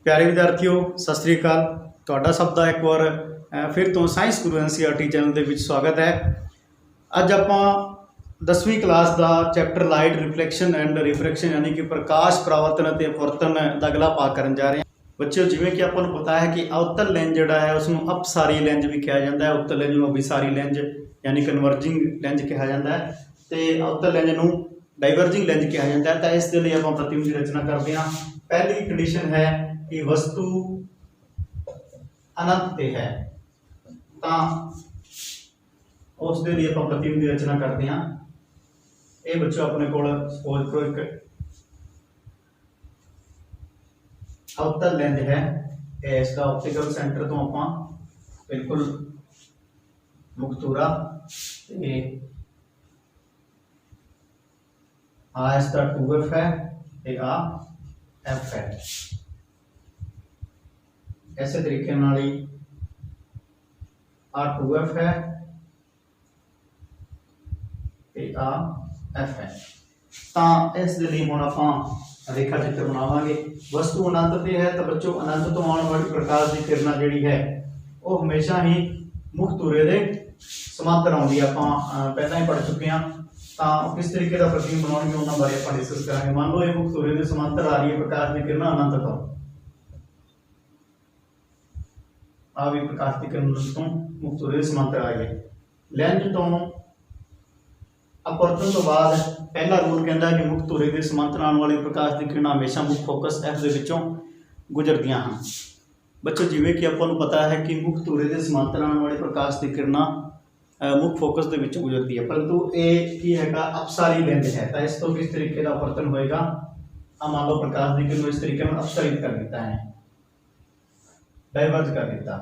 प्यारे विद्यार्थियों सत श्री अकाल। ਤੁਹਾਡਾ ਸਭ ਦਾ ਇੱਕ ਵਾਰ ਫਿਰ ਤੋਂ ਸਾਇੰਸ ਗੁਰੂ NCERT ਚੈਨਲ ਦੇ ਵਿੱਚ ਸਵਾਗਤ ਹੈ। ਅੱਜ ਆਪਾਂ 10ਵੀਂ ਕਲਾਸ ਦਾ chapter light reflection and refraction यानी कि ਪ੍ਰਕਾਸ਼ ਪਰਾਵਰਤਨ ਅਤੇ ਅਪਵਰਤਨ ਦਾ ਅਗਲਾ ਭਾਗ ਕਰਨ ਜਾ ਰਹੇ ਹਾਂ। ਬੱਚਿਓ, ਜਿਵੇਂ ਕਿ ਆਪਾਂ ਨੂੰ ਪਤਾ ਹੈ ਕਿ ਅਵਤਲ ਲੈਂਜ ਜਿਹੜਾ ਹੈ ਉਸ ਨੂੰ ਅਪਸਾਰੀ ਲੈਂਜ ਵੀ ਕਿਹਾ ਜਾਂਦਾ ਹੈ, ਉੱਤਲ ਲੈਂਜ ਨੂੰ ਅਭਿਸਾਰੀ ਲੈਂਜ यानी ਕਨਵਰਜਿੰਗ ਲੈਂਜ ਕਿਹਾ ਜਾਂਦਾ ਹੈ ਤੇ ਅਵਤਲ ਲੈਂਜ ਨੂੰ डाइवर्जिंग लेंज कहा जाता है। तो इस लिए आप प्रतिबिंब की रचना करते हैं। पहली कंडीशन है कि वस्तु अनंत पे है, तो उस दे लिए आप प्रतिबिंब की रचना करते हैं। ये बच्चों अपने को सपोज करो एक अवतल लेंज है, इसका ऑप्टिकल सेंटर तो आप बिल्कुल मुक्तूरा आ इसका 2F है, एक आ F है। ऐसे तरीके नाल ही आ 2F है, एक आ F है। तो इस लिए हुण आपां रेखा चित्र बनावांगे। वस्तु अनंत पे है तो बच्चों अनंत तो आने वाली प्रकाश की किरण जिहड़ी है वो हमेशा ही मुख धुरे दे समांतर आउंदी है। आपां पहलां ही पढ़ चुके हैं। तो किस तरीके का प्रतिबिंब बनाएंगे उन्होंने बारे आप डिस्कस करेंगे। मान लो ये मुख धुरे के समांतर आ रही है प्रकाश की किरण अनंत तो आ भी प्रकाश की किरण तो मुख धुरे के समांतर आ गई। लेंज तो अपवर्तन तो बाद पहला रूल कहता है कि मुख धुरे के समांतर आने वाली प्रकाश की किरण हमेशा मुख फोकस F के विचों गुजरदियां हैं। बच्चों, जिवें कि आपां नूं पता है कि मुख धुरे के समांतर आने वाली प्रकाश की किरण मुख फोकस के विच गुजरती है, परंतु ये की हैगा अपसारी लेंज है। तो इस तो किस तरीके का अपवर्तन होएगा। मान लो प्रकाश की किरण इस तरीके में अपसारित कर देता है, डाइवर्ज कर देता।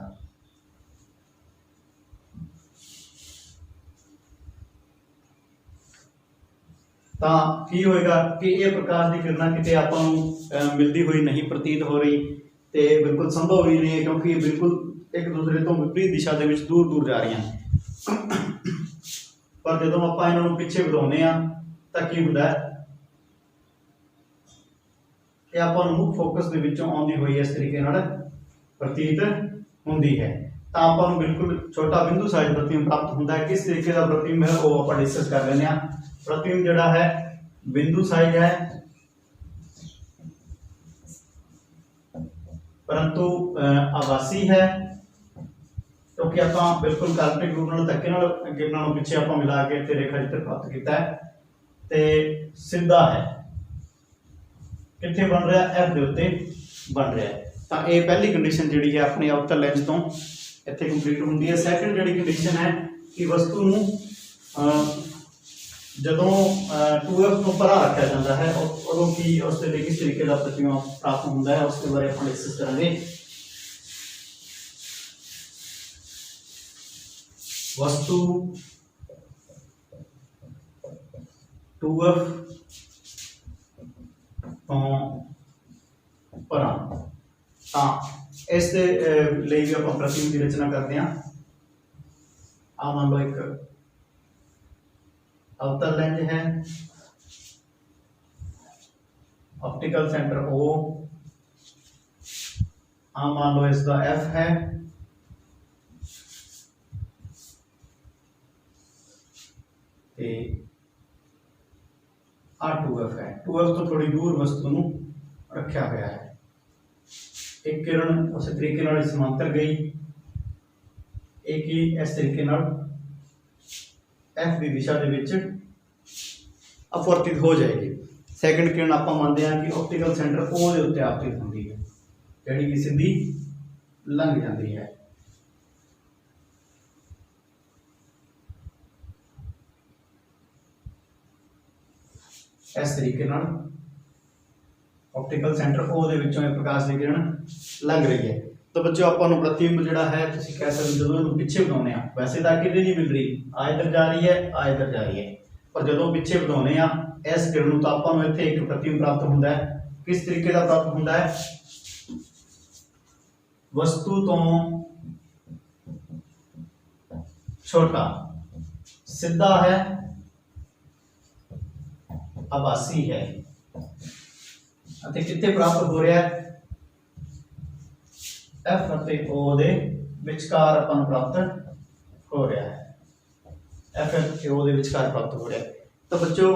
तो की होएगा कि ये प्रकाश की किरण किते आपां नूं मिलती हुई नहीं प्रतीत हो रही, तो बिल्कुल संभव ही नहीं है, क्योंकि बिल्कुल एक दूसरे तो विपरीत दिशा के विच दूर दूर जा रही हैं। पर जो आप इन्हों पिछे बढ़ाने तो की होता है कि आप मुख फोकस के विचों आती हुई इस तरीके प्रतीत होंगी है। तो आप बिल्कुल छोटा बिंदु साइज प्रतिबिंब प्राप्त होता है। किस तरीके का प्रतिबिंब है वो आप डिस्कस कर लेने। प्रतिबिंब जोड़ा है बिंदु साइज है, परंतु आभासी है, क्योंकि आप बिल्कुल काल्पनिक रूप में धक्के किरणों पिछे आप मिला के रेखा चित्र प्राप्त किया है। तो सीधा है कितने बन रहा F के उत्ते बन रहा है। तो ये पहली कंडीशन जी है अपने अवतल लेंज तो इतने कंप्लीट होती है। सैकेंड जी कंडीशन है कि वस्तु जदों 2F तो परा रखा जाता है उदों की उस किस तरीके का प्रतिबिंब प्राप्त होता है उसके बारे में डिस्कस करेंगे। वस्तु 2F तो परा इस लिए भी आप प्रतिबिंब की रचना करते हैं। आ मान लो एक अवतल लेंज है, ऑप्टिकल सेंटर O, आ मान लो इसका F है, आ 2F है। 2F तो थोड़ी दूर वस्तु नूं रखा हुआ है। एक किरण उस तरीके नाल समांतर गई, एक ही इस तरीके नाल F की दिशा के विच अपवर्तित हो जाएगी। सैकेंड किरण आप मानते हैं कि ऑप्टिकल सेंटर O के उत्ते आपतित होती है, जिहड़ी कि सीधी लंघ जाती है। इस तरीके ऑप्टिकल सेंटर O दे विचों प्रकाश की किरण लंघ रही है। तो बच्चों आपको प्रतिबिंब जोड़ा है तुसीं कह सकते जो इन्होंने पिछे बढ़ाने वैसे तो कितने नहीं मिल रही, आ इधर जा रही है, आ इधर जा रही है, पर जो पिछे बढ़ाने इस किरण तो आपको इत्थे एक प्रतिबिंब प्राप्त होता है। किस तरीके का प्राप्त होता है। वस्तु तो छोटा सीधा है, आभासी है, कितने प्राप्त हो रहा है F ਅਤੇ O ਦੇ ਵਿਚਕਾਰ ਆਪਾਂ ਨੂੰ ਪ੍ਰਾਪਤ ਹੋ ਰਿਹਾ ਹੈ। F ਅਤੇ O ਦੇ ਵਿਚਕਾਰ ਪ੍ਰਾਪਤ ਹੋ ਰਿਹਾ ਹੈ। ਤਾਂ ਬੱਚੋ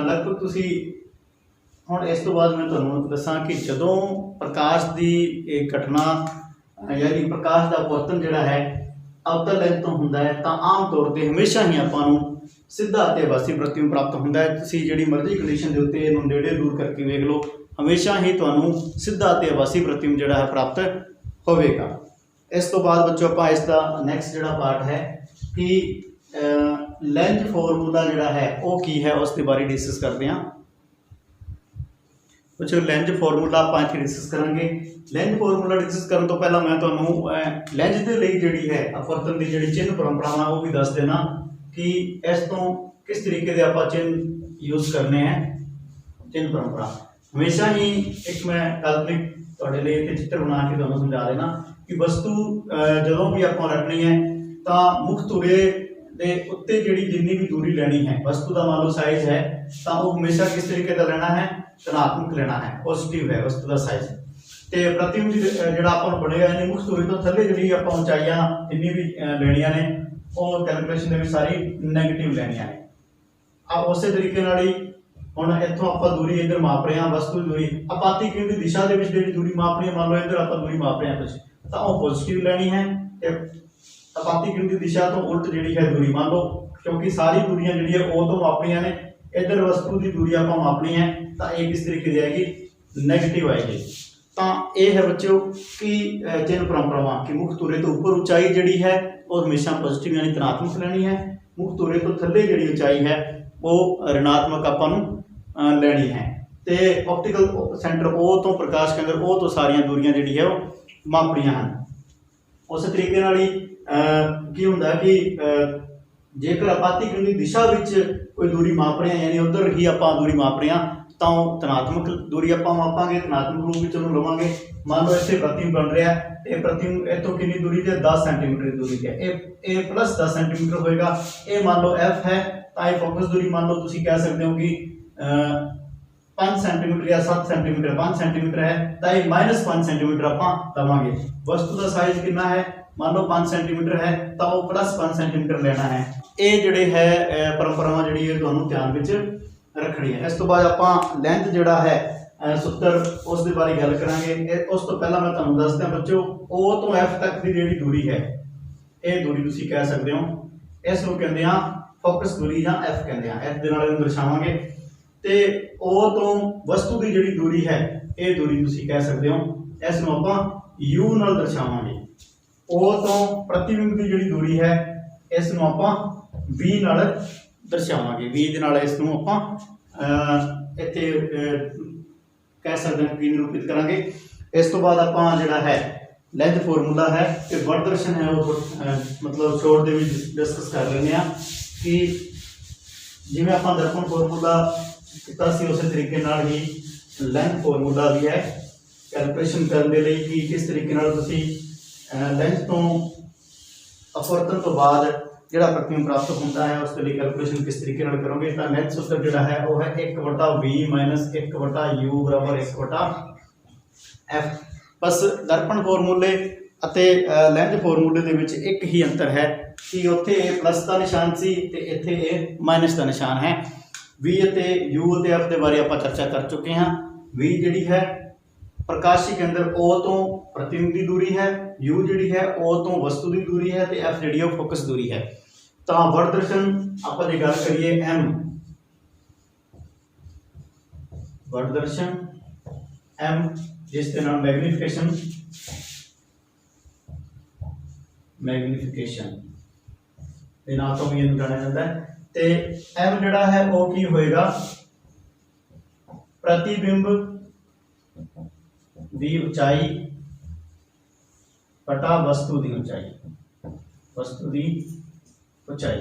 ਲਗਭਗ ਤੁਸੀਂ ਹੁਣ ਇਸ ਤੋਂ ਬਾਅਦ मैं ਤੁਹਾਨੂੰ ਦੱਸਾਂ ਕਿ ਜਦੋਂ ਪ੍ਰਕਾਸ਼ ਦੀ ਇਹ ਘਟਨਾ यानी प्रकाश का अपवर्तन जिहड़ा है अवतल लेंस तो हुंदा है तो आम तौर पर हमेशा ही आपां नूं सीधा ते आभासी प्रतिबिंब प्राप्त हुंदा है। तुसीं जिहड़ी मर्जी कंडीशन दे उत्ते इहनूं नेड़े दूर करके वेख लो, हमेशा ही तुहानूं सीधा ते आभासी प्रतिबिंब जिहड़ा है प्राप्त होवेगा। इस तो बाद बच्चों आपां इसका नैक्सट जिहड़ा पार्ट है कि लेंज फॉर्मूला जिहड़ा है वो की है उसके बारे डिस्कस करते हैं। बच्चों लेंज फॉर्मूला ਆਪਾਂ ਇੱਥੇ डिस्कस करांगे। लेंज फॉर्मूला डिस्कस ਕਰਨ ਤੋਂ ਪਹਿਲਾਂ ਮੈਂ ਤੁਹਾਨੂੰ लेंज ਦੇ ਲਈ ਜਿਹੜੀ ਹੈ ਅਪਵਰਤਨ ਦੀ ਜਿਹੜੀ ਚਿੰਨ੍ਹ ਪਰੰਪਰਾਵਾਂ ਉਹ ਵੀ ਦੱਸ ਦੇਣਾ ਕਿ ਇਸ ਤੋਂ ਕਿਸ ਤਰੀਕੇ ਦੇ ਆਪਾਂ ਚਿੰਨ੍ਹ ਯੂਜ਼ ਕਰਨੇ ਹੈ। ਚਿੰਨ੍ਹ ਪਰੰਪਰਾ ਹਮੇਸ਼ਾ ਹੀ ਇੱਕ ਮੈਂ ਕਾਲਪਨਿਕ ਤੁਹਾਡੇ ਲਈ ਇੱਥੇ ਚਿੱਤਰ ਬਣਾ ਕੇ ਤੁਹਾਨੂੰ ਸਮਝਾ ਦੇਣਾ ਕਿ ਵਸਤੂ ਜਦੋਂ ਵੀ ਆਪਾਂ ਰੱਖਣੀ ਹੈ ਤਾਂ ਮੁੱਖ ਧੁਰੇ ਦੇ ਉੱਤੇ ਜਿਹੜੀ ਜਿੰਨੀ ਵੀ ਦੂਰੀ ਲੈਣੀ ਹੈ वस्तु का मान लो साइज है तो वो हमेशा किस तरीके का लेना है, धनात्मक लेना है, पॉजिटिव है वस्तु का साइज। तो प्रतिबिंब जिहड़ा आपां नूं बनेगा यानी मुख धुरे तो थल्ले जिहड़ी आपां उचाइयां जिन्नी भी लेनियां ने वो कैलकुलेशन दे विच सारी नैगेटिव लेनियां ने। आ उसे तरीके नाल ही हुण इत्थों आपां दूरी इधर माप रहे हां वस्तु दूरी आपाती केंद्र दिशा दे विच जिहड़ी दूरी मापनी है मान लो इधर आपां दूरी माप रहे हां कुछ तो वो पॉजिटिव लेनी है। आपाती केंद्र दिशा तो उल्ट जिहड़ी है दूरी मान लो क्योंकि सारी दूरियां जिहड़ी है वो तो मापनियां ने इधर वस्तु की दूरी आप मापनी है तो ये किस तरीके की आएगी, नैगेटिव आएगी। तो यह है बच्चों कि चिन्ह परंपरावां कि मुख धुरे तो ऊपर ऊंचाई जिहड़ी है वो हमेशा पॉजिटिव यानी धनात्मक लेनी है, मुख धुरे तो थल्ले जिहड़ी ऊंचाई है वो ऋणात्मक आपां नूं लेनी है। तो ऑप्टिकल सेंटर O तो प्रकाश केंद्र O तो सारियां दूरियां जिहड़ी है वो मापनियां हैं। उस तरीके नाल ही की हुंदा कि जेकर आपाती केंद्र दिशा विच कोई दूरी माप रहे हैं यानी उधर ही आपां दूरी माप रहे हैं तो धनात्मक दूरी आपां मापांगे, धनात्मक रूप विच उहनूं लवांगे। मान लो इत्थे प्रतिबिंब बन रहा है, ये प्रतिबिंब इत्थों कितनी दूरी है 10 सेंटीमीटर दूरी है, ए प्लस 10 सेंटीमीटर होएगा। ये मान लो F है तो ये फोकस दूरी मान लो तुसीं कह सकते हो कि 5 सेंटीमीटर या 7 सेंटीमीटर 5 सेंटीमीटर है तो ये -5 सेंटीमीटर आपां लवांगे। वस्तु का साइज कितना है मान लो 5 सेंटीमीटर है तो वो प्लस 5 सेंटीमीटर लेना है। ये जिहड़े है परंपरावां जिहड़ी है तुहानूं ध्यान विच रखनी है। इस तो बाद आपां लेंथ जिहड़ा है सूत्र उस दे बारे गल करांगे। उस तो पहला मैं तुहानूं दस दियां बच्चों O तो F तक की जिहड़ी दूरी है ये दूरी तुसीं कह सकते हो, इस नूं कहंदे आ फोकस दूरी या F कहंदे आ। F दे नाल इहनूं दर्शावांगे। ते O तो वस्तु की जिहड़ी दूरी है ये दूरी तुसीं कह सकते हो, इस नूं आपां U नाल दर्शावांगे। O तो प्रतिबिंब की जिहड़ी दूरी है इस नूं आपां V नाल दर्शावांगे। V दे नाल इस नूं आपां इत्थे कह सकते हैं कि निरूपित करांगे। इस तो बाद आपां जिहड़ा है लेंज फॉर्मूला है कि वर्दर्शन है वो मतलब शॉर्ट दे विच डिस्कस कर लेने आ कि जिवें आपां दर्पण फॉर्मूला कीता सी उस तरीके नाल ही लेंज फॉर्मूला भी है कैलकुलेशन करने के लिए कि किस तरीके नाल तुसीं लेंस तो अपवर्तन तो बाद जिहड़ा प्रतिबिंब प्राप्त होता है उसके लिए कैलकुलेशन किस तरीके नाल करोगे। तो लेंस सूत्र जिहड़ा है वो है 1/v - 1/u = 1/f। बस दर्पण फॉर्मूले अते लेंज फॉर्मूले दे विच एक ही अंतर है कि उत्थे प्लस का निशान सी ते इत्थे माइनस का निशान है। v अते u अते f दे बारे आपां चर्चा कर चुके हैं। v जिहड़ी है प्रकाशी के अंदर O तो प्रतिबिंब की दूरी है, U जिहड़ी है O तो वस्तु की दूरी है, तो F जिहड़ी है फोकस दूरी है। तो वर्दर्शन आपां जे गल करिए M वर्दर्शन M जिस दे नाल मैग्नीफिकेशन दे नाल तो भी जाना जाता है। तो M जिहड़ा है वो की होएगा प्रतिबिंब दी ऊंचाई बटा वस्तु दी ऊंचाई, वस्तु दी ऊंचाई।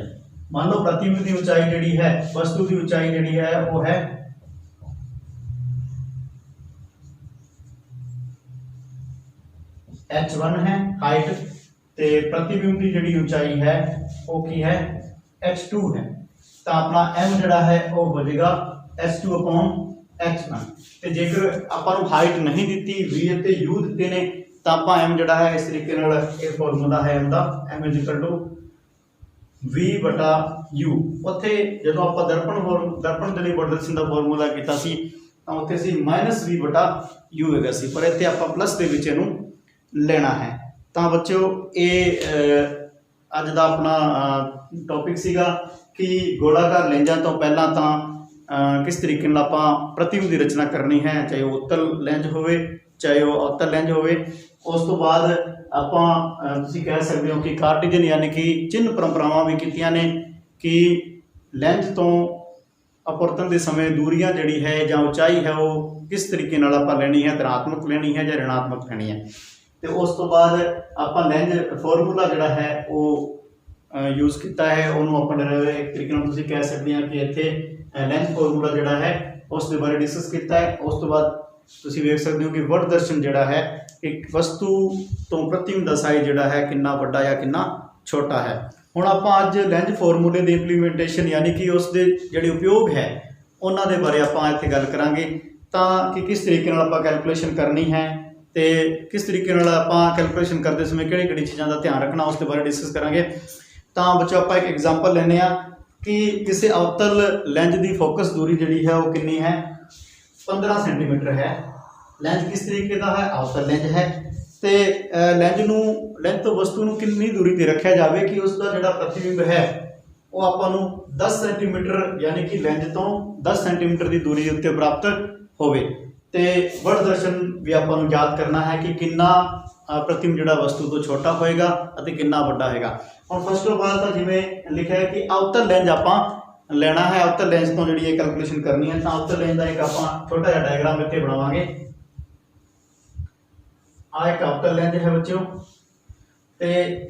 मान लो प्रतिबिंब दी ऊंचाई जिहड़ी है वस्तु दी ऊंचाई जिहड़ी है वो है h1 है हाइट, ते प्रतिबिंब की जिहड़ी ऊंचाई है वो की है h2 है। तो अपना m जिहड़ा है वो हो जाएगा h2/h1। ते जेकर आपां नूं हाइट नहीं दिती v अते u दिते ने ਤਾਂ ਆਪਾਂ m ਜਿਹੜਾ ਹੈ ਇਸ ਤਰੀਕੇ ਨਾਲ ਇਹ ਫਾਰਮੂਲਾ ਹੈ m ਦਾ m v/u। ਉੱਥੇ ਜਦੋਂ ਆਪਾਂ ਦਰਪਣ ਦੇ ਲਈ ਵੋਲਟੇਜ ਦਾ ਫਾਰਮੂਲਾ ਕੀਤਾ ਸੀ ਤਾਂ ਉੱਥੇ ਸੀ -v/u ਹੈਗਾ ਸੀ, ਪਰ ਇੱਥੇ ਆਪਾਂ ਪਲੱਸ ਦੇ ਵਿੱਚ ਇਹਨੂੰ ਲੈਣਾ ਹੈ। ਤਾਂ ਬੱਚਿਓ ਇਹ ਅੱਜ ਦਾ ਆਪਣਾ ਟੌਪਿਕ ਸੀਗਾ ਕਿ ਗੋਲਾਕਾਰ ਲੈਂਜਾਂ ਤੋਂ ਪਹਿਲਾਂ ਤਾਂ ਕਿਸ ਤਰੀਕੇ ਨਾਲ ਆਪਾਂ ਪ੍ਰਤੀਬਿੰਬ ਦੀ ਰਚਨਾ ਕਰਨੀ ਹੈ, ਚਾਹੇ ਉਹ ਉੱਤਲ ਲੈਂਜ ਹੋਵੇ ਚਾਹੇ ਉਹ ਅਵਤਲ ਲੈਂਜ ਹੋਵੇ। ਉਸ ਤੋਂ ਬਾਅਦ ਆਪਾਂ ਤੁਸੀਂ ਕਹਿ ਸਕਦੇ ਹੋ ਕਿ ਕਾਰਟੇਜਨ ਯਾਨੀ ਕਿ ਚਿੰਨ੍ਹ ਪਰੰਪਰਾਵਾਂ ਵੀ ਕੀਤੀਆਂ ਨੇ ਕਿ ਲੈਂਜ ਤੋਂ ਅਪਵਰਤਨ ਦੇ ਸਮੇਂ ਦੂਰੀਆਂ ਜਿਹੜੀ ਹੈ ਜਾਂ ਉਚਾਈ ਹੈ ਉਹ ਕਿਸ ਤਰੀਕੇ ਨਾਲ ਆਪਾਂ ਲੈਣੀ ਹੈ, ਧਨਾਤਮਕ ਲੈਣੀ ਹੈ ਜਾਂ ਰਿਣਾਤਮਕ ਲੈਣੀ ਹੈ। ਤੇ ਉਸ ਤੋਂ ਬਾਅਦ ਆਪਾਂ ਲੈਂਜ ਫਾਰਮੂਲਾ ਜਿਹੜਾ ਹੈ ਉਹ ਯੂਜ਼ ਕੀਤਾ ਹੈ, ਉਹਨੂੰ ਆਪਾਂ ਇੱਕ ਤਰੀਕੇ ਨਾਲ ਤੁਸੀਂ ਕਹਿ ਸਕਦੇ ਆ ਕਿ ਇੱਥੇ ਲੈਂਜ ਫਾਰਮੂਲਾ ਜਿਹੜਾ ਹੈ ਉਸ ਦੇ ਬਾਰੇ ਡਿਸਕਸ ਕੀਤਾ ਹੈ। ਉਸ ਤੋਂ ਬਾਅਦ ਤੁਸੀਂ ਵੇਖ ਸਕਦੇ ਹੋ ਕਿ ਵਰਡ ਦਰਸ਼ਨ ਜਿਹੜਾ ਹੈ ਇੱਕ ਵਸਤੂ ਤੋਂ ਪ੍ਰਤੀਬਿੰਬ ਦਾ ਸਾਈਜ਼ ਜਿਹੜਾ ਹੈ ਕਿੰਨਾ ਵੱਡਾ ਜਾਂ ਕਿੰਨਾ ਛੋਟਾ ਹੈ। ਹੁਣ ਆਪਾਂ ਅੱਜ ਲੈਂਜ ਫਾਰਮੂਲੇ ਦੀ ਇੰਪਲੀਮੈਂਟੇਸ਼ਨ ਯਾਨੀ ਕਿ ਉਸ ਦੇ ਜਿਹੜੇ ਉਪਯੋਗ ਹੈ ਉਹਨਾਂ ਦੇ ਬਾਰੇ ਆਪਾਂ ਇੱਥੇ ਗੱਲ ਕਰਾਂਗੇ, ਤਾਂ ਕਿ ਕਿਸ ਤਰੀਕੇ ਨਾਲ ਆਪਾਂ ਕੈਲਕੂਲੇਸ਼ਨ ਕਰਨੀ ਹੈ ਤੇ ਕਿਸ ਤਰੀਕੇ ਨਾਲ ਆਪਾਂ ਕੈਲਕੂਲੇਸ਼ਨ ਕਰਦੇ ਸਮੇਂ ਕਿਹੜੀ ਚੀਜ਼ਾਂ ਦਾ ਧਿਆਨ ਰੱਖਣਾ ਉਸ ਦੇ ਬਾਰੇ ਡਿਸਕਸ ਕਰਾਂਗੇ। ਤਾਂ ਬੱਚੋ ਆਪਾਂ ਇੱਕ ਐਗਜ਼ਾਮਪਲ ਲੈਂਦੇ ਆ ਕਿ ਕਿਸੇ ਅਵਤਲ ਲੈਂਜ ਦੀ ਫੋਕਸ ਦੂਰੀ ਜਿਹੜੀ ਹੈ ਉਹ ਕਿੰਨੀ ਹੈ, 15 ਸੈਂਟੀਮੀਟਰ ਹੈ। ਲੈਂਜ ਕਿਸ ਤਰੀਕੇ ਦਾ ਹੈ, ਅਵਤਲ ਲੈਂਜ ਹੈ। ਤੇ ਲੈਂਜ ਤੋਂ ਵਸਤੂ ਨੂੰ ਕਿੰਨੀ ਦੂਰੀ ਤੇ ਰੱਖਿਆ ਜਾਵੇ ਕਿ ਉਸ ਦਾ ਜਿਹੜਾ ਪ੍ਰਤੀਬਿੰਬ ਹੈ ਉਹ ਆਪਾਂ ਨੂੰ 10 ਸੈਂਟੀਮੀਟਰ ਯਾਨੀ ਕਿ ਲੈਂਜ ਤੋਂ 10 ਸੈਂਟੀਮੀਟਰ ਦੀ ਦੂਰੀ ਉੱਤੇ ਪ੍ਰਾਪਤ ਹੋਵੇ। ਤੇ ਵਰਡ ਦਰਸ਼ਨ ਵੀ ਆਪਾਂ ਨੂੰ ਯਾਦ ਕਰਨਾ ਹੈ ਕਿ ਕਿੰਨਾ ਪ੍ਰਤੀਬਿੰਬ ਜਿਹੜਾ ਵਸਤੂ ਤੋਂ ਛੋਟਾ ਹੋਏਗਾ ਅਤੇ ਕਿੰਨਾ ਵੱਡਾ ਹੋਏਗਾ। ਹੁਣ ਫਸਟ ਆਫ ਆਲ ਤਾਂ ਜਿਵੇਂ ਲਿਖਿਆ ਹੈ ਕਿ ਅਵਤਲ ਲੈਂਜ ਆਪਾਂ ਲੈਣਾ ਹੈ, ਅਵਤਲ ਲੈਂਜ ਤੋਂ ਜਿਹੜੀ ਇਹ ਕੈਲਕੂਲੇਸ਼ਨ ਕਰਨੀ ਹੈ। ਤਾਂ ਅਵਤਲ ਲੈਂਜ ਦਾ ਇੱਕ ਆਪਾਂ ਛੋਟਾ ਜਿਹਾ ਡਾਇਗਰਾਮ ਇੱਥੇ ਬਣਾਵਾਂਗੇ। ਆ ਇੱਕ ਅਵਤਲ ਲੈਂਜ ਹੈ ਬੱਚਿਓ, ਤੇ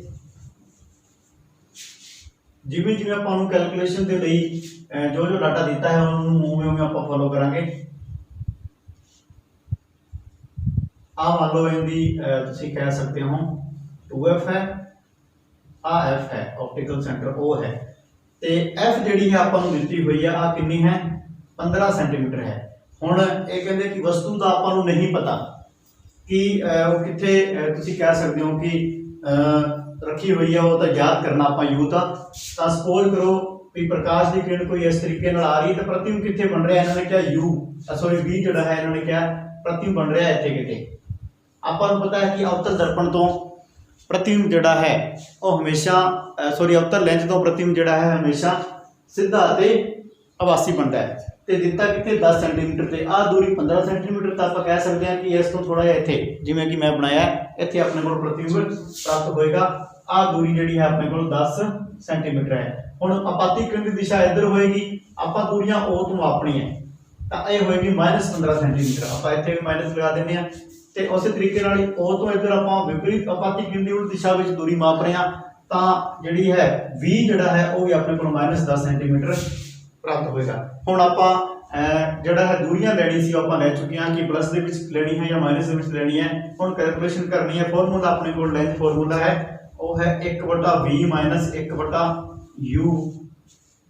ਜਿਵੇਂ ਜਿਵੇਂ ਆਪਾਂ ਨੂੰ ਕੈਲਕੂਲੇਸ਼ਨ ਦੇ ਲਈ ਜੋ ਡਾਟਾ ਦਿੱਤਾ ਹੈ ਉਹਨੂੰ ਉਵੇਂ ਆਪਾਂ ਫੋਲੋ ਕਰਾਂਗੇ। ਆ ਮੰਨ ਲਓ ਇਹਦੀ ਤੁਸੀਂ ਕਹਿ ਸਕਦੇ ਹੋ 2f ਹੈ, ਆ f ਹੈ, ਆਪਟੀਕਲ ਸੈਂਟਰ O ਹੈ, ਤੇ f ਜਿਹੜੀ ਹੈ ਆਪਾਂ ਨੂੰ ਦਿੱਤੀ ਹੋਈ ਆ ਆ ਕਿੰਨੀ ਹੈ, 15 ਸੈਂਟੀਮੀਟਰ ਹੈ। ਹੁਣ ਇਹ ਕਹਿੰਦੇ ਕਿ ਵਸਤੂ ਦਾ ਆਪਾਂ ਨੂੰ ਨਹੀਂ ਪਤਾ ਕਿ ਉਹ ਕਿੱਥੇ ਤੁਸੀਂ ਕਹਿ ਸਕਦੇ ਹੋ ਕਿ ਰੱਖੀ ਹੋਈ ਹੈ, ਉਹ ਤਾਂ ਯਾਦ ਕਰਨਾ ਆਪਾਂ u ਤਾਂ ਸਪੋਜ਼ ਕਰੋ ਵੀ ਪ੍ਰਕਾਸ਼ ਦੀ ਕਿਰਨ ਕੋਈ ਇਸ ਤਰੀਕੇ ਨਾਲ ਆ ਰਹੀ ਹੈ ਤਾਂ ਪ੍ਰਤੀਬਿੰਬ ਕਿੱਥੇ ਬਣ ਰਿਹਾ, ਇਹਨਾਂ ਨੇ ਕਿਹਾ v ਜਿਹੜਾ ਹੈ ਇਹਨਾਂ ਨੇ ਕਿਹਾ ਪ੍ਰਤੀਬਿੰਬ ਬਣ ਰਿਹਾ ਇੱਥੇ ਕਿਤੇ। ਆਪਾਂ ਨੂੰ ਪਤਾ ਹੈ ਕਿ ਅਵਤਲ ਦਰਪਣ ਤੋਂ ਪ੍ਰਤੀਬਿੰਬ ਜਿਹੜਾ ਹੈ ਉਹ ਹਮੇਸ਼ਾ ਅਵਤਲ ਲੈਂਜ ਤੋਂ ਪ੍ਰਤੀਬਿੰਬ ਜਿਹੜਾ ਹੈ ਹਮੇਸ਼ਾ ਸਿੱਧਾ ਅਤੇ ਆਭਾਸੀ ਬਣਦਾ ਹੈ। ਤੇ ਦਿੱਤਾ ਕਿੱਥੇ 10 ਸੈਂਟੀਮੀਟਰ ਤੇ ਆ ਦੂਰੀ 15 ਸੈਂਟੀਮੀਟਰ, ਤਾਂ ਆਪਾਂ ਕਹਿ ਸਕਦੇ ਹਾਂ ਕਿ ਇਸ ਤੋਂ ਥੋੜਾ ਜਿਹਾ ਇੱਥੇ ਜਿਵੇਂ ਕਿ ਮੈਂ ਬਣਾਇਆ ਇੱਥੇ ਆਪਣੇ ਕੋਲ ਪ੍ਰਤੀਬਿੰਬ ਪ੍ਰਾਪਤ ਹੋਏਗਾ। ਆ ਦੂਰੀ ਜਿਹੜੀ ਹੈ ਆਪਣੇ ਕੋਲ 10 ਸੈਂਟੀਮੀਟਰ ਹੈ। ਹੁਣ ਆਪਾਤੀ ਕਿਰਨ ਦੀ ਦਿਸ਼ਾ ਇੱਧਰ ਹੋਏਗੀ, ਆਪਾਂ ਦੂਰੀਆਂ O ਤੋਂ ਮਾਪਣੀ ਹੈ ਤਾਂ ਇਹ ਹੋਏਗੀ -15 ਸੈਂਟੀਮੀਟਰ। ਆਪਾਂ ਇੱਥੇ ਵੀ ਮਾਈਨਸ ਲਗਾ ਦਿੰਦੇ ਹਾਂ ਤੇ ਉਸੇ ਤਰੀਕੇ ਨਾਲ O ਤੋਂ ਇੱਧਰ ਆਪਾਂ ਵਿਪਰੀਤ ਆਪਾਤੀ ਕਿਰਨ ਦੀ ਉਲਟ ਦਿਸ਼ਾ ਵਿੱਚ ਦੂਰੀ ਮਾਪ ਰਹੇ ਹਾਂ ਤਾਂ ਜਿਹੜੀ ਹੈ V ਜਿਹੜਾ ਹੈ ਉਹ ਵੀ ਆਪਣੇ ਕੋਲ -10 ਸੈਂਟੀਮੀਟਰ ਪ੍ਰਾਪਤ ਹੋਏਗਾ। ਹੁਣ ਆਪਾਂ ਜਿਹੜਾ ਹੈ ਦੂਰੀਆਂ ਲੈਣੀ ਸੀ ਆਪਾਂ ਲੈ ਚੁੱਕੇ ਹਾਂ ਕਿ ਪਲੱਸ ਦੇ ਵਿੱਚ ਲੈਣੀ ਹੈ ਜਾਂ ਮਾਈਨਸ ਦੇ ਵਿੱਚ ਲੈਣੀ ਹੈ। ਹੁਣ ਕੈਲਕੂਲੇਸ਼ਨ ਕਰਨੀ ਹੈ। ਫਾਰਮੂਲਾ ਆਪਣੇ ਕੋਲ ਲੈਂਜ ਫਾਰਮੂਲਾ ਹੈ ਉਹ ਹੈ 1/v - 1/u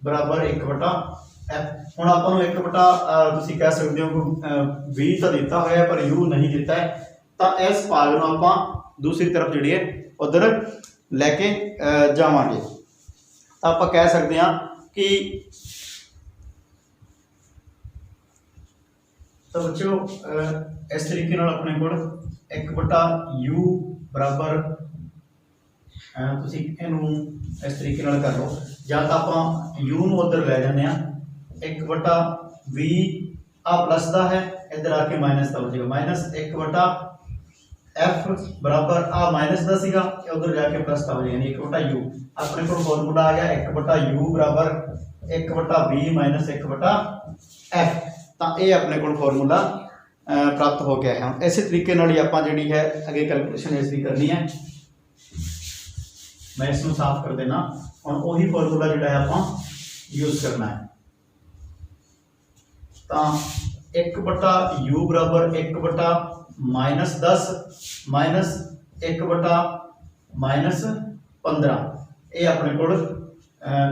ਬਰਾਬਰ 1/f। ਹੁਣ ਆਪਾਂ ਨੂੰ 1/ ਤੁਸੀਂ ਕਹਿ ਸਕਦੇ ਹੋ ਕਿ v ਤਾਂ ਦਿੱਤਾ ਹੋਇਆ ਪਰ u ਨਹੀਂ ਦਿੱਤਾ ਹੈ, ਤਾਂ ਇਸ ਭਾਗ ਨੂੰ ਆਪਾਂ ਦੂਸਰੀ ਤਰਫ ਜਿਹੜੀ ਹੈ ਉਧਰ ਲੈ ਕੇ ਜਾਵਾਂਗੇ। ਤਾਂ ਆਪਾਂ ਕਹਿ ਸਕਦੇ ਹਾਂ ਕਿ ਤਾਂ ਬੱਚਿਓ ਇਸ ਤਰੀਕੇ ਨਾਲ ਆਪਣੇ ਕੋਲ 1/u ਬਰਾਬਰ ਤੁਸੀਂ ਇਹਨੂੰ ਇਸ ਤਰੀਕੇ ਨਾਲ ਕਰ ਲਓ, ਜਾਂ ਤਾਂ ਆਪਾਂ u ਨੂੰ ਉਧਰ ਲੈ ਜਾਂਦੇ ਆ 1/v ਆ ਪਲੱਸ ਦਾ ਹੈ ਇੱਧਰ ਆ ਕੇ ਮਾਈਨਸ ਦਾ ਹੋ ਜਾਏਗਾ -1/f ਬਰਾਬਰ ਆ ਮਾਈਨਸ ਦਾ ਸੀਗਾ ਉਧਰ ਜਾ ਕੇ ਪਲੱਸ ਦਾ ਹੋ ਜਾਏਗਾ ਯਾਨੀ 1/u। ਆਪਣੇ ਕੋਲ ਫਾਰਮੂਲਾ ਆ ਗਿਆ 1/u ਬਰਾਬਰ 1/v - 1/f। ਤਾਂ ਇਹ ਆਪਣੇ ਕੋਲ ਫਾਰਮੂਲਾ ਪ੍ਰਾਪਤ ਹੋ ਗਿਆ ਹੈ। ਇਸੇ ਤਰੀਕੇ ਨਾਲ ਹੀ ਆਪਾਂ ਜਿਹੜੀ ਹੈ ਅੱਗੇ ਕੈਲਕੂਲੇਸ਼ਨ ਇਸ ਦੀ ਕਰਨੀ ਹੈ। ਮੈਂ ਇਸ ਨੂੰ ਸਾਫ਼ ਕਰ ਦੇਣਾ। ਹੁਣ ਉਹੀ ਫਾਰਮੂਲਾ ਜਿਹੜਾ ਹੈ ਆਪਾਂ ਯੂਜ਼ ਕਰਨਾ ਹੈ। ਤਾਂ 1/u ਬਰਾਬਰ 1/-10 1/-15 ਇਹ ਆਪਣੇ ਕੋਲ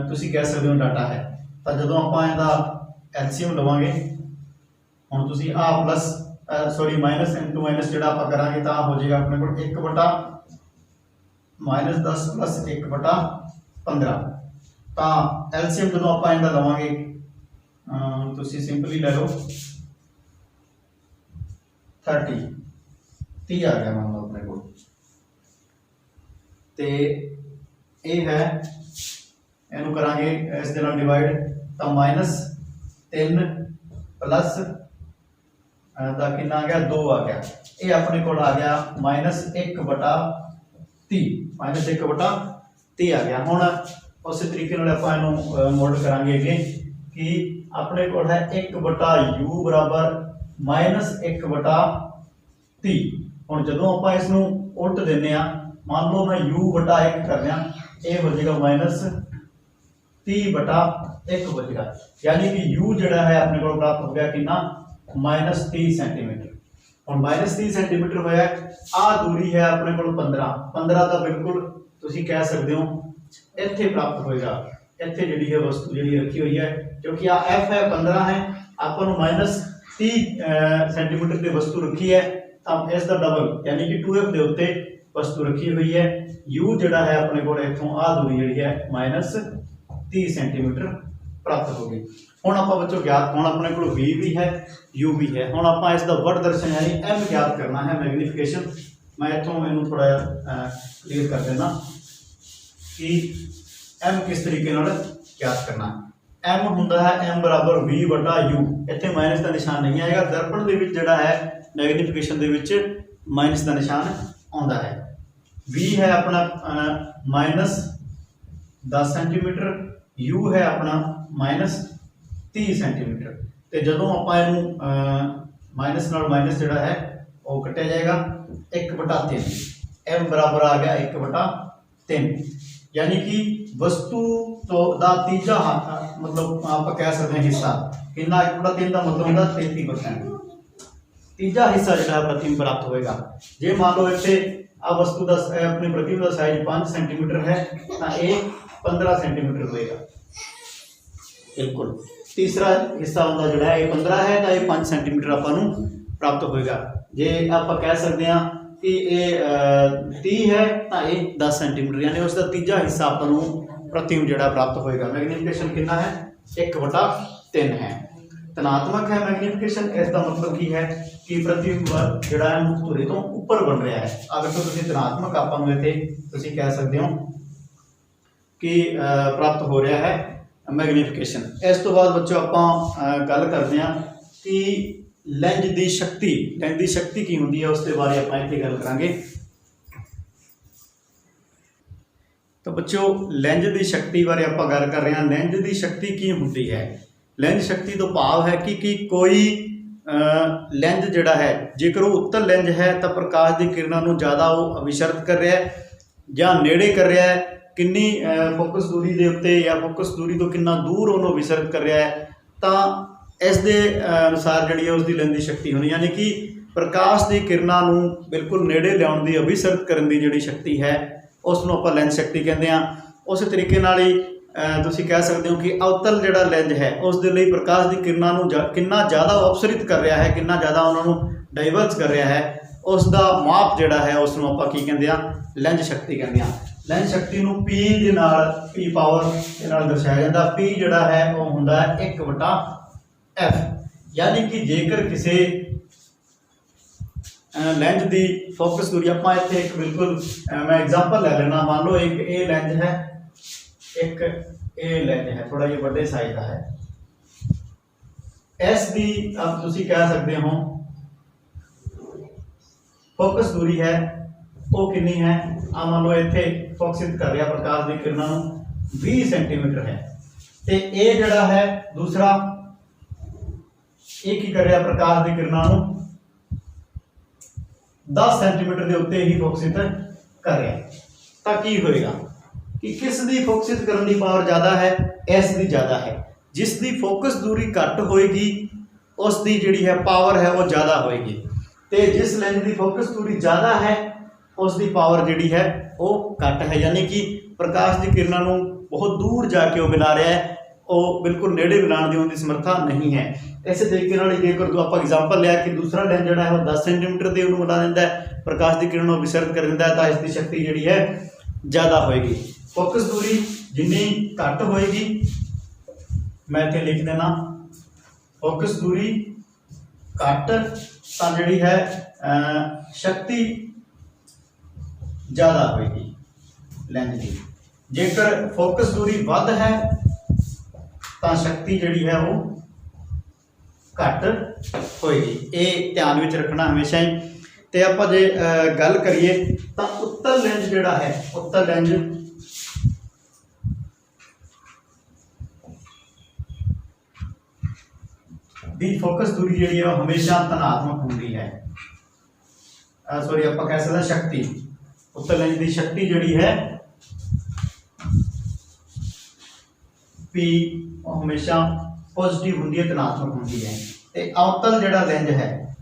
ਤੁਸੀਂ ਕਹਿ ਸਕਦੇ ਹੋ ਡਾਟਾ ਹੈ। ਤਾਂ ਜਦੋਂ ਆਪਾਂ ਇਹਦਾ ਐਲਸੀਐਮ ਲਵਾਂਗੇ, ਹੁਣ ਤੁਸੀਂ ਆ plus sorry minus into minus जो आप करेंगे तो हो जाएगा अपने को 1 बटा -10 प्लस 1 बटा 15। तो एलसीएम जो आप इनका लवेंगे तुम सिंपली ले लो 30 आ गया मान लो अपने को। तो ये है इनू करांगे इस दे नाल डिवाइड तो -3 प्लस दा कितना आ गया 2 आ गया। ये अपने को आ गया -1 बटा 30 -1 बटा 30 आ गया। हुण उस तरीके नाल आपां इहनूं मोड करांगे अगे कि अपने को है 1 बटा u बराबर -1 बटा 30। हुण जदों आपां इसनूं उल्ट दिंदे आ मान लो मैं u बटा 1 कर दिया ये हो जाएगा -30 बटा 1 बचेगा, यानी कि u जिहड़ा है अपने को प्राप्त हो गया कितना -30 सेंटीमीटर। और -30 सेंटीमीटर होया आ दूरी है अपने को 15 तो बिल्कुल तुसी कह सकते हो इत्थे प्राप्त होएगा। इत्थे जिहड़ी है वस्तु जिहड़ी रखी हुई है क्योंकि आ f है 15 है आपको -30 सेंटीमीटर की वस्तु रखी है तो इसका डबल यानी कि 2f के उत्ते वस्तु रखी हुई है। u जिहड़ा है अपने को इत्थों आ दूरी जिहड़ी है -30 सेंटीमीटर प्राप्त होगी। हुण आपां बच्चों ज्ञात होना अपने को v भी है u भी है। हुण आपां इसका वर्ड दर्शन यानी m ज्ञात करना है मैग्नीफिकेशन। मैं इत्थों इहनूं थोड़ा क्लियर कर देना कि m किस तरीके नाल ज्ञात करना। m हुंदा है m बराबर v बटा u। इत्थे माइनस का निशान नहीं आएगा, दर्पण दे विच जिहड़ा है मैग्नीफिकेशन दे विच माइनस का निशान आउंदा है। v है अपना -10 सेंटीमीटर, u है अपना -30 सेंटीमीटर। तो जदों आपां इहनूं माइनस नाल माइनस जिहड़ा है वो कटिया जाएगा 1 बटा 3 m बराबर आ गया 1 बटा 3, यानी कि वस्तु तो दा तीजा मतलब आप कह सकते हैं हिस्सा कितना 1 बटा 3 का मतलब होगा 33%। तीजा हिस्सा जो प्रतिबिंब प्राप्त होएगा। जे मान लो इत्थे आ वस्तु का अपनी प्रतिबिंब का साइज 5 सेंटीमीटर है तो ये 15 सेंटीमीटर होएगा बिल्कुल। तीसरा हिस्सा होगा जो है 15 है तो ये 5 सेंटीमीटर आपां नूं प्राप्त होएगा। जे आप कह सकते हैं कि ये 30 है तो ये 10 सेंटीमीटर, यानी उसका तीजा हिस्सा आपां नूं प्रतिबिंब जिहड़ा प्राप्त होएगा। मैग्नीफिकेशन कितना है 1 बटा 3 है। धनात्मक है मैग्नीफिकेशन, इसका मतलब की है कि प्रतिबिंब जिहड़ा है मुक्त धुरे तो ऊपर बन रहा है। अगर तो तुसीं धनात्मक आपां नूं इत्थे तुसीं कह सकते हो कि प्राप्त हो रहा है मैग्नीफिकेशन। इस तो बाद बच्चों आपां गल करते हैं कि लेंज की शक्ति की होंगी है उसके बारे आपां इत्थे गल करांगे। तो बच्चों लेंज की शक्ति बारे आपां गल कर रहे हैं। लेंज की शक्ति की होंगी है, लेंज शक्ति तो भाव है कि कोई लेंज जिहड़ा है जेकर वो उत्तर लेंज है तो प्रकाश की किरणों को ज़्यादा वो अभिशर्त कर रहा है या नेड़े कर रहा है, किन्नी फोकस दूरी के उत्ते या फोकस दूरी तो कितना दूर उन्होंने विसर्जित कर रहा है, तो इस दे अनुसार जिहड़ी है उसकी लेंस की शक्ति होनी, यानी कि प्रकाश की किरणों को बिल्कुल नेड़े लियाउण दी अभिसरित करने की जिहड़ी शक्ति है उसनूं आपां लेंस शक्ति कहते हैं। उस तरीके नाल ही तुसीं कह सकते हो कि अवतल जिहड़ा लेंस है उस दे लई प्रकाश की किरणों को कितना ज़्यादा अपसरित कर रहा है, कितना ज़्यादा उन्होंने डाइवर्स कर रहा है, उसका माप जिहड़ा है उसनूं आपां की कहते हैं लेंस शक्ति कहते हैं। लेंस शक्ति नूं P दे नाल P पावर दे नाल दर्शाया जाता। P जिहड़ा है वो हुंदा है 1 बटा F, यानी कि जेकर किसी लेंस की फोकस दूरी आपां इत्थे एक बिल्कुल मैं एग्जांपल ले लेना। मान लो एक ए लेंस है, एक ए लेंस है, थोड़ा ये बड़े साइज का है। एस दी आप तुसीं कह सकते हो फोकस दूरी है वो कितनी है, मान लो इत्थे फोकसित कर रहा प्रकाश की किरणों 20 सेंटीमीटर है। तो ये जिहड़ा है दूसरा एक ही कर रहा प्रकाश की किरणों 10 सेंटीमीटर के उत्ते ही फोकसित कर रहा। तो की होएगा कि किस दी फोकसित करने की पावर ज़्यादा है, इस दी ज़्यादा है। जिस दी फोकस दूरी घट होएगी उस दी जिहड़ी है पावर है वो ज़्यादा होएगी, तो जिस लेंस की फोकस दूरी ज़्यादा है उसकी पावर जिहड़ी है वो घट है, यानी कि प्रकाश की किरणों को बहुत दूर जाके वो मिला रहा है, ਉਹ ਬਿਲਕੁਲ ਨੇੜੇ ਬਣਾਉਣ ਦੀ ਉਹਦੀ ਸਮਰੱਥਾ ਨਹੀਂ ਹੈ। ਇਸੇ ਤਰੀਕੇ ਨਾਲ ਜੇਕਰ ਤੂੰ ਆਪਾਂ ਐਗਜ਼ਾਮਪਲ ਲਿਆ ਕਿ ਦੂਸਰਾ ਲੈਂਸ ਜਿਹੜਾ ਹੈ ਉਹ 10 ਸੈਂਟੀਮੀਟਰ ਦੇ ਉਹਨੂੰ ਬਣਾ ਦਿੰਦਾ ਹੈ, ਪ੍ਰਕਾਸ਼ ਦੀ ਕਿਰਨ ਨੂੰ ਵਿਸਰਤ ਕਰ ਦਿੰਦਾ ਹੈ, ਤਾਂ ਇਸ ਦੀ ਸ਼ਕਤੀ ਜਿਹੜੀ ਹੈ ਜ਼ਿਆਦਾ ਹੋਏਗੀ। ਫੋਕਸ ਦੂਰੀ ਜਿੰਨੀ ਘੱਟ ਹੋਏਗੀ, ਮੈਂ ਇੱਥੇ ਲਿਖ ਦੇਣਾ ਫੋਕਸ ਦੂਰੀ ਘੱਟ ਤਾਂ ਜਿਹੜੀ ਹੈ ਸ਼ਕਤੀ ਜ਼ਿਆਦਾ ਹੋਏਗੀ ਲੈਂਸ ਦੀ। ਜੇਕਰ ਫੋਕਸ ਦੂਰੀ ਵੱਧ ਹੈ ਤਾਂ ਸ਼ਕਤੀ ਜਿਹੜੀ ਹੈ ਉਹ ਘੱਟ ਹੋਏਗੀ। ਇਹ ਧਿਆਨ ਵਿੱਚ ਰੱਖਣਾ ਹਮੇਸ਼ਾ ਹੀ। ਤੇ ਆਪਾਂ ਜੇ ਗੱਲ ਕਰੀਏ ਤਾਂ ਉੱਤਲ ਲੈਂਸ ਜਿਹੜਾ ਹੈ, ਉੱਤਲ ਲੈਂਸ ਦੀ ਫੋਕਸ ਦੂਰੀ ਜਿਹੜੀ ਹੈ ਹਮੇਸ਼ਾ ਧਨਾਤਮਕ ਹੁੰਦੀ ਹੈ। ਸੌਰੀ ਆਪਾਂ ਕਹਿ ਸਕਦੇ ਸ਼ਕਤੀ, ਉੱਤਲ ਲੈਂਸ ਦੀ ਸ਼ਕਤੀ ਜਿਹੜੀ ਹੈ P ਉਹ ਹਮੇਸ਼ਾ ਪੋਜ਼ਿਟਿਵ ਹੁੰਦੀ ਹੈ, ਧਨਾਤਮਕ ਹੁੰਦੀ ਹੈ। ਤੇ ਅਵਤਲ ਜਿਹੜਾ ਲੈਂਸ ਹੈ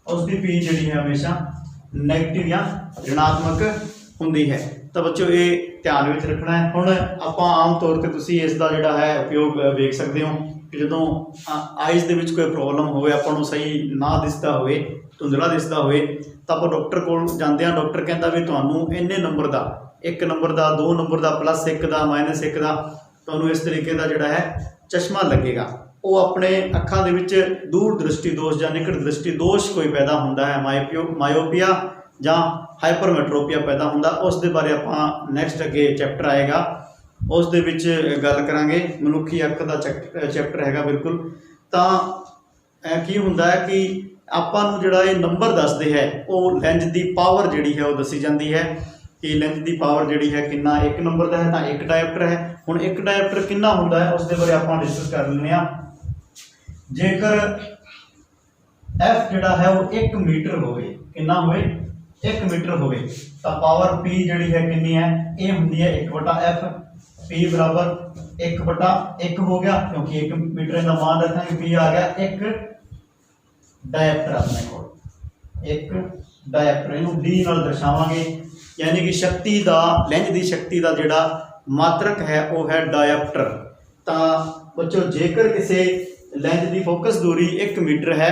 ਉਸ ਦੀ P ਜਿਹੜੀ ਹੈ ਹਮੇਸ਼ਾ ਨੈਗੇਟਿਵ ਜਾਂ ऋणात्मक ਹੁੰਦੀ ਹੈ। ਤਾਂ ਬੱਚੋ ਇਹ ਧਿਆਨ ਵਿੱਚ ਰੱਖਣਾ ਹੈ। ਹੁਣ ਆਪਾਂ ਆਮ ਤੌਰ ਤੇ ਤੁਸੀਂ ਇਸ ਦਾ ਜਿਹੜਾ ਹੈ ਉਪਯੋਗ ਵੇਖ ਸਕਦੇ ਹੋ ਕਿ ਜਦੋਂ ਆਈਜ਼ ਦੇ ਵਿੱਚ ਕੋਈ ਪ੍ਰੋਬਲਮ ਹੋਵੇ, ਆਪਾਂ ਨੂੰ ਸਹੀ ਨਾ ਦਿਸਦਾ ਹੋਵੇ, ਧੁੰਦਲਾ ਦਿਸਦਾ ਹੋਵੇ, ਤਾਂ ਆਪਾਂ ਡਾਕਟਰ ਕੋਲ ਜਾਂਦੇ ਹਾਂ। ਡਾਕਟਰ ਕਹਿੰਦਾ ਵੀ ਤੁਹਾਨੂੰ ਇੰਨੇ ਨੰਬਰ ਦਾ, 1 ਨੰਬਰ ਦਾ, 2 ਨੰਬਰ ਦਾ, +1 ਦਾ, -1 ਦਾ ਤੁਹਾਨੂੰ ਇਸ ਤਰੀਕੇ ਦਾ ਜਿਹੜਾ ਹੈ ਚਸ਼ਮਾ ਲੱਗੇਗਾ। ਉਹ ਆਪਣੇ ਅੱਖਾਂ ਦੇ ਵਿੱਚ ਦੂਰ ਦ੍ਰਿਸ਼ਟੀ ਦੋਸ਼ ਜਾਂ ਨਿਕਟ ਦ੍ਰਿਸ਼ਟੀ ਦੋਸ਼ ਕੋਈ ਪੈਦਾ ਹੁੰਦਾ ਹੈ, ਮਾਇਓਪੀਆ ਜਾਂ ਹਾਈਪਰਮੈਟਰੋਪੀਆ ਪੈਦਾ ਹੁੰਦਾ। ਉਸ ਦੇ ਬਾਰੇ ਆਪਾਂ ਨੈਕਸਟ ਅੱਗੇ ਚੈਪਟਰ ਆਏਗਾ, ਉਸ ਦੇ ਵਿੱਚ ਗੱਲ ਕਰਾਂਗੇ। ਮਨੁੱਖੀ ਅੱਖ ਦਾ ਚੈਪਟਰ ਹੈਗਾ ਬਿਲਕੁਲ। ਤਾਂ ਕੀ ਹੁੰਦਾ ਹੈ ਕਿ ਆਪਾਂ ਨੂੰ ਜਿਹੜਾ ਇਹ ਨੰਬਰ ਦੱਸਦੇ ਹੈ ਉਹ ਲੈਂਸ ਦੀ ਪਾਵਰ ਜਿਹੜੀ ਹੈ ਉਹ ਦੱਸੀ ਜਾਂਦੀ ਹੈ ਕਿ ਲੈਂਸ ਦੀ ਪਾਵਰ ਜਿਹੜੀ ਹੈ ਕਿੰਨਾ। 1 ਨੰਬਰ ਦਾ ਹੈ ਤਾਂ 1 ਡਾਇopter ਹੈ। ਹੁਣ 1 ਡਾਇopter ਕਿੰਨਾ ਹੁੰਦਾ ਹੈ ਉਸ ਦੇ ਬਾਰੇ ਆਪਾਂ ਡਿਸਕਸ ਕਰ ਲੈਂਦੇ ਹਾਂ। ਜੇਕਰ F ਜਿਹੜਾ ਹੈ ਉਹ 1 ਮੀਟਰ ਹੋਵੇ, ਕਿੰਨਾ ਹੋਵੇ 1 ਮੀਟਰ ਹੋਵੇ, ਤਾਂ ਪਾਵਰ P ਜਿਹੜੀ ਹੈ ਕਿੰਨੀ ਹੈ, ਇਹ ਹੁੰਦੀ ਹੈ 1/F। P ਬਰਾਬਰ 1/1 ਹੋ ਗਿਆ ਕਿਉਂਕਿ 1 ਮੀਟਰ ਦਾ ਮਾਨ ਰੱਖਾਂਗੇ, P ਆ ਗਿਆ 1 ਡਾਇopter ਆਪਣੇ ਕੋਲ, 1 ਡਾਇopter। ਇਹਨੂੰ D ਨਾਲ ਦਰਸਾਵਾਂਗੇ, यानी कि शक्ति का लेंस की शक्ति का जोड़ा मात्रक है वो है डायopter। तो बच्चों जेकर किसी लेंस की फोकस दूरी 1 मीटर है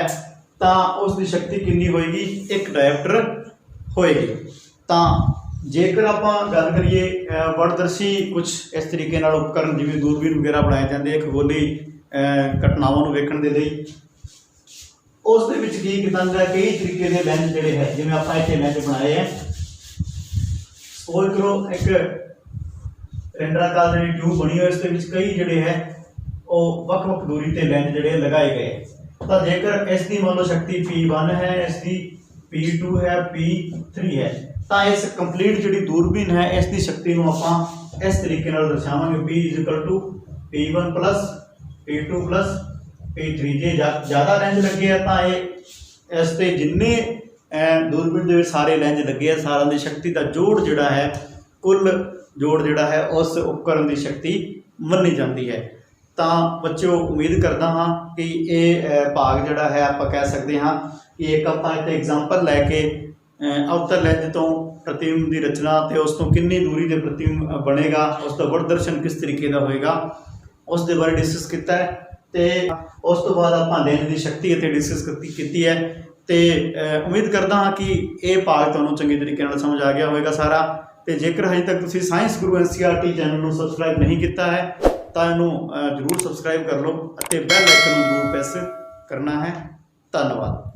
तो उसकी शक्ति कितनी होएगी, 1 डायopter होएगी। तो जेकर आप गल करिए वर्णदर्शी कुछ इस तरीके नाल उपकरण जिवें दूरबीन वगैरह बनाए जाते हैं खगोली घटनावां नूं वेखण दे लई, उस दे विच की कीता जांदा है कई तरीके के लेंस जिहड़े है, जिवें आपां इत्थे लेंस बनाए हैं। सपोज करो एक रेंडराकार जी ट्यूब बनी हो, इस कई जोड़े है वक्-वक् दूरी ते लेंस जोड़े लगाए गए। तो जेकर इसकी मान लो शक्ति P1 है, इसकी P2 है, P3 है, तो इस कंप्लीट जी दूरबीन है इसकी शक्ति को आप इस तरीके दर्शावांगे P = P1 + P2 + P3। जे ज़्यादा लेंस लगे है तो ये इस ते जिन्ने दूरबीन के सारे लेंस लगे है, सारा की शक्ति का जोड़ जोड़ा है, कुल जोड़ जोड़ा है उस उपकरण की शक्ति मनी जाती है। तो बच्चों उम्मीद करता हाँ कि ये भाग जोड़ा है आप कह सकते हाँ कि एक आप एग्जाम्पल लैके अवतल लेंस तो प्रतिबिंब की रचना तो उस तो कितनी दूरी के प्रतिबिंब बनेगा, उसका वर्णदर्शन किस तरीके का होएगा उस दे बारे डिस्कस किया है। तो उस तो बाद आप लेंस की शक्ति इतने डिस्कस की है। तो उम्मीद करता हाँ कि ये भाग तुहानूं चंगे तरीके नाल समझ आ गया होगा सारा। तो जेकर हजे तक तुसीं साइंस गुरु NCERT चैनल को सबसक्राइब नहीं किया है तो इनू जरूर सबसक्राइब कर लो, बेल आइकन जरूर प्रेस करना है। धन्यवाद।